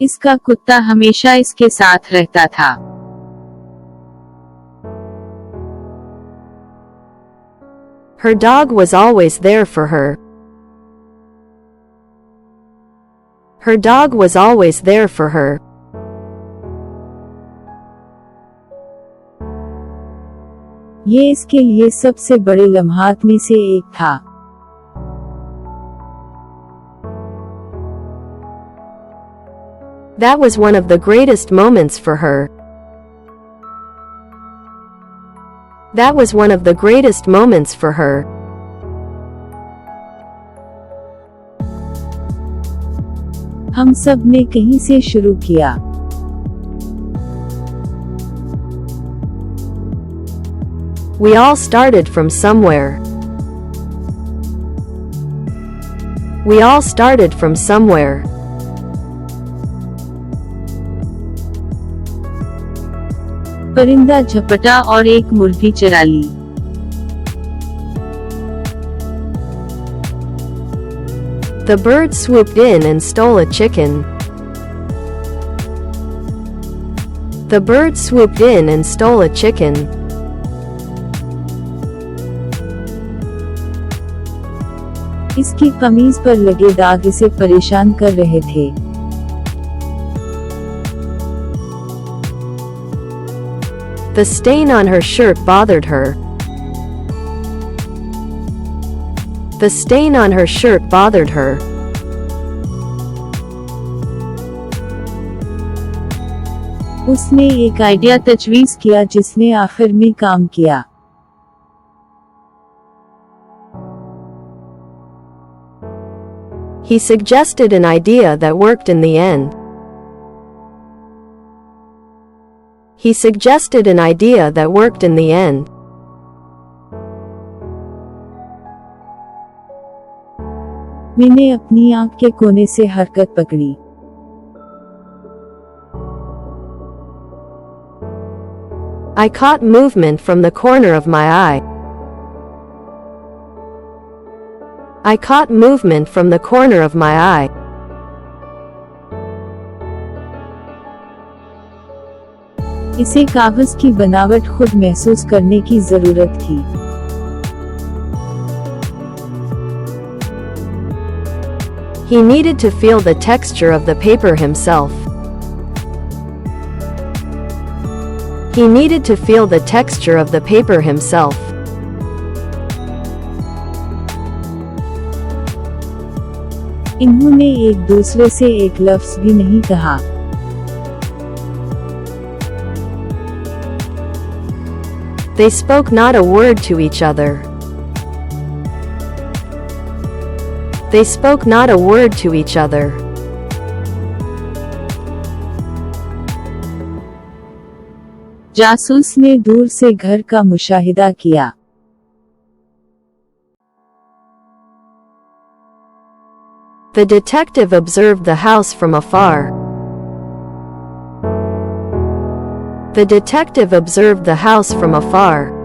इसका कुत्ता हमेशा इसके साथ रहता था। Her dog was always there for her. Her dog was always there for her. ये इसके लिए सबसे बड़े लम्हात में से एक था। That was one of the greatest moments for her. That was one of the greatest moments for her. हम सब ने कहीं से शुरू किया। We all started from somewhere. We all started from somewhere. परिंदा झपटा और एक मुर्गी चरा ली। The bird swooped in and stole a chicken. The bird swooped in and stole a chicken. इसकी कमीज पर लगे दाग इसे परेशान कर रहे थे। The stain on her shirt bothered her. The stain on her shirt bothered her. उसने एक आइडिया तजवीज किया जिसने आखिर में काम किया। He suggested an idea that worked in the end. He suggested an idea that worked in the end. मैंने अपनी आंख के कोने से हरकत पकड़ी। I caught movement from the corner of my eye. I caught movement from the corner of my eye. इसे कागज़ की बनावट खुद महसूस करने की ज़रूरत थी। He needed to feel the texture of the paper himself. He needed to feel the texture of the paper himself. इन्होंने एक दूसरे से एक लफ्ज़ भी नहीं कहा। They spoke not a word to each other. They spoke not a word to each other. जासूस ने दूर से घर का मुशाहिदा किया। The detective observed the house from afar. The detective observed the house from afar.